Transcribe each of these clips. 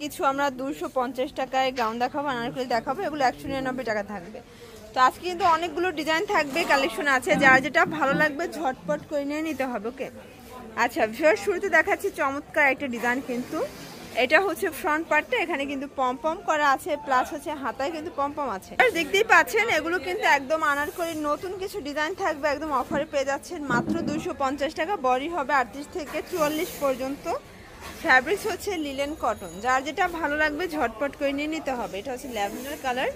কিছু আমরা 250 টাকায় গাউন দেখাবো, আনারকলি দেখাবো, এগুলো 199 টাকা থাকবে। তো আজকে কিন্তু অনেকগুলো ডিজাইন থাকবে, কালেকশন আছে, যার যেটা ভালো লাগবে ঝটপট করে নিয়ে নিতে হবে। ওকে, আচ্ছা ভিউয়ার শুরুতে দেখাচ্ছি চমৎকার একটা ডিজাইন। কিন্তু এটা হচ্ছে ফ্রন্ট পার্টটা, এখানে কিন্তু পম করা আছে, প্লাস হচ্ছে হাতায় কিন্তু পম আছে। আর দেখতেই পাচ্ছেন এগুলো কিন্তু একদম আনারকলি নতুন কিছু ডিজাইন থাকবে, একদম অফারে পেয়ে যাচ্ছেন মাত্র 250 টাকা। বডি হবে 38 থেকে 44 পর্যন্ত। ফ্যাব্রিক্স হচ্ছে লিলেন কটন, যার যেটা ভালো লাগবে ঝটপট করে নিয়ে নিতে হবে। এটা হচ্ছে ল্যাভেন্ডার কালার,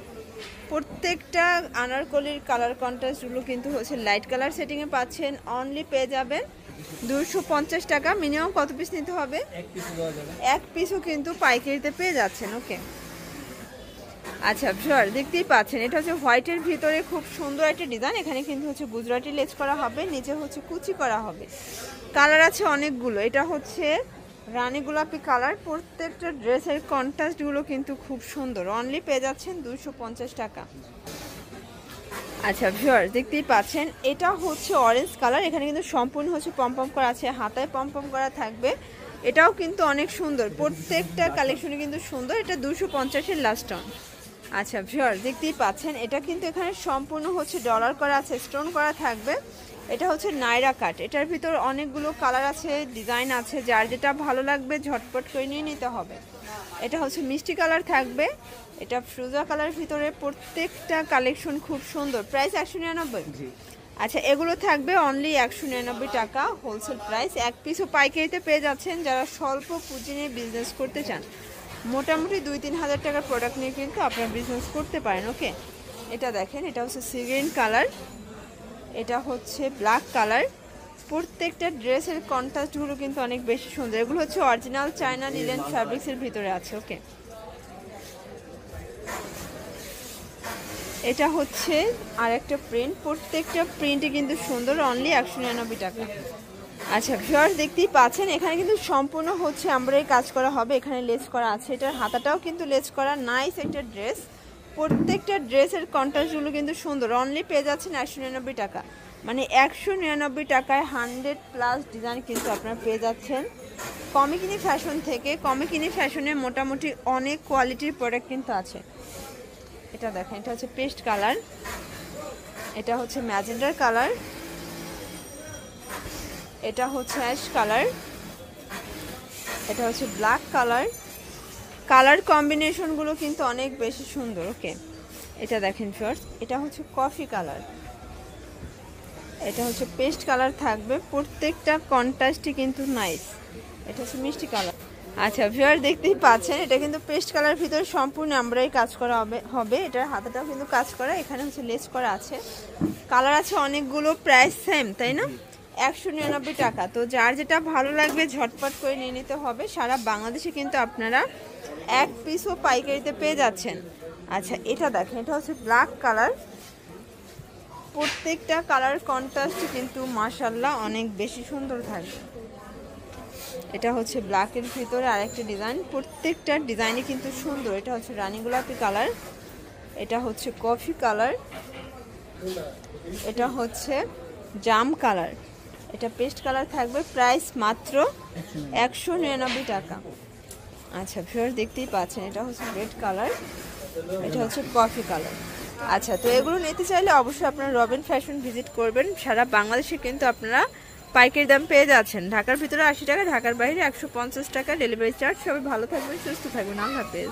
প্রত্যেকটা আনারকলির কালার কন্ট্রাস্টগুলো কিন্তু হচ্ছে লাইট কালার সেটিংয়ে পাচ্ছেন। অনলি পেয়ে যাবেন 250 টাকা। মিনিমাম কত পিস নিতে হবে? এক পিসও কিন্তু পাইকারিতে পেয়ে যাচ্ছেন। ওকে, আচ্ছা ভিউয়ার দেখতেই পাচ্ছেন এটা হচ্ছে হোয়াইটের ভিতরে খুব সুন্দর একটা ডিজাইন। এখানে কিন্তু হচ্ছে গুজরাটি লেস করা হবে, নিচে হচ্ছে কুচি করা হবে। কালার আছে অনেকগুলো। এটা হচ্ছে রানী গোলাপি কালার। প্রত্যেকটা ড্রেসের কন্ট্রাস্টগুলো কিন্তু খুব সুন্দর। অনলি পেয়ে যাচ্ছেন 250 টাকা। আচ্ছা ভিউয়ার দেখতেই পাচ্ছেন এটা হচ্ছে অরেঞ্জ কালার। এখানে কিন্তু সম্পূর্ণ হচ্ছে পম করা আছে, হাতায় পম করা থাকবে। এটাও কিন্তু অনেক সুন্দর, প্রত্যেকটা কালেকশনে কিন্তু সুন্দর। এটা 250-এর লাস্ট অন। আচ্ছা ভিউয়ার দেখতেই পাচ্ছেন এটা কিন্তু এখানে সম্পূর্ণ হচ্ছে ডলার করা আছে, স্টোন করা থাকবে। এটা হচ্ছে নাইরা কাট, এটার ভিতর অনেকগুলো কালার আছে, ডিজাইন আছে, যার যেটা ভালো লাগবে ঝটপট করে নিয়ে নিতে হবে। এটা হচ্ছে মিষ্টি কালার থাকবে, এটা ফ্রুজা কালার ভিতরে। প্রত্যেকটা কালেকশন খুব সুন্দর। প্রাইস 199। আচ্ছা এগুলো থাকবে অনলি 199 টাকা হোলসেল প্রাইস। এক পিসও পাইকারিতে পেয়ে যাচ্ছেন। যারা স্বল্প পুঁজি নিয়ে বিজনেস করতে চান, মোটামুটি 2-3 হাজার টাকার প্রোডাক্ট নিয়ে কিন্তু আপনারা বিজনেস করতে পারেন। ওকে, এটা দেখেন এটা হচ্ছে সি গ্রিন কালার, এটা হচ্ছে ব্ল্যাক কালার। প্রত্যেকটা ড্রেসের কন্ট্রাস্টগুলো কিন্তু অনেক বেশি সুন্দর। এগুলো হচ্ছে অরিজিনাল চায়না লিলেন ফ্যাব্রিক্সের ভিতরে আছে। ওকে, এটা হচ্ছে আরেকটা প্রিন্ট, প্রত্যেকটা প্রিন্টই কিন্তু সুন্দর। অনলি 199 টাকা। আচ্ছা ভিউয়ার্স দেখতেই পাচ্ছেন এখানে কিন্তু সম্পূর্ণ হচ্ছে এমব্রয়ডারি কাজ করা হবে, এখানে লেস করা আছে, এটার হাতাটাও কিন্তু লেস করা। নাইস একটা ড্রেস, প্রত্যেকটা ড্রেসের কন্ট্রাস্টগুলো কিন্তু সুন্দর। অনলি পেয়ে যাচ্ছেন 199 টাকা। মানে 199 টাকায় 100+ ডিজাইন কিন্তু আপনারা পেয়ে যাচ্ছেন কমিকিনি ফ্যাশন থেকে। কমিকিনি ফ্যাশনে মোটামুটি অনেক কোয়ালিটির প্রোডাক্ট কিন্তু আছে। এটা দেখেন এটা হচ্ছে পেস্ট কালার, এটা হচ্ছে ম্যাজেন্ডার কালার, এটা হচ্ছে অ্যাশ কালার, এটা হচ্ছে ব্ল্যাক কালার। কালার কম্বিনেশনগুলো কিন্তু অনেক বেশি সুন্দর। ওকে, এটা দেখেন ফার্স্ট, এটা হচ্ছে কফি কালার, এটা হচ্ছে পেস্ট কালার থাকবে। প্রত্যেকটা কন্ট্রাস্টই কিন্তু নাইস। এটা হচ্ছে মিষ্টি কালার। আচ্ছা ভিউয়ার দেখতেই পাচ্ছেন এটা কিন্তু পেস্ট কালার ভিতরে সম্পূর্ণ এমব্রয়ডারি কাজ করা হবে। এটার হাতাটাও কিন্তু কাজ করা, এখানে হচ্ছে লেস করা আছে। কালার আছে অনেকগুলো, প্রাইস সেম তাই না? 199 টাকা। তো যার যেটা ভালো লাগবে ঝটপট করে নিয়ে নিতে হবে। সারা বাংলাদেশে কিন্তু আপনারা এক পিসও পাইকারিতে পেয়ে যাচ্ছেন। আচ্ছা এটা দেখেন এটা হচ্ছে ব্ল্যাক কালার। প্রত্যেকটা কালার কন্ট্রাস্ট কিন্তু মাশাআল্লাহ অনেক বেশি সুন্দর থাকবে। এটা হচ্ছে ব্ল্যাকের ভিতরে আরেকটা ডিজাইন, প্রত্যেকটা ডিজাইনই কিন্তু সুন্দর। এটা হচ্ছে রানী গোলাপি কালার, এটা হচ্ছে কফি কালার, এটা হচ্ছে জাম কালার, এটা পেস্ট কালার থাকবে। প্রাইস মাত্র 199 টাকা। আচ্ছা ভিউয়ার্স দেখতেই পাচ্ছেন এটা হচ্ছে রেড কালার, এটা হচ্ছে কফি কালার। আচ্ছা তো এগুলো নিতে চাইলে অবশ্যই আপনারা রবিন ফ্যাশন ভিজিট করবেন। সারা বাংলাদেশে কিন্তু আপনারা পাইকারি দাম পেয়ে যাচ্ছেন। ঢাকার ভিতরে 80 টাকা, ঢাকার বাইরে 150 টাকা ডেলিভারি চার্জ। সবাই ভালো থাকবেন, সুস্থ থাকবেন, আল্লাহ হাফেজ।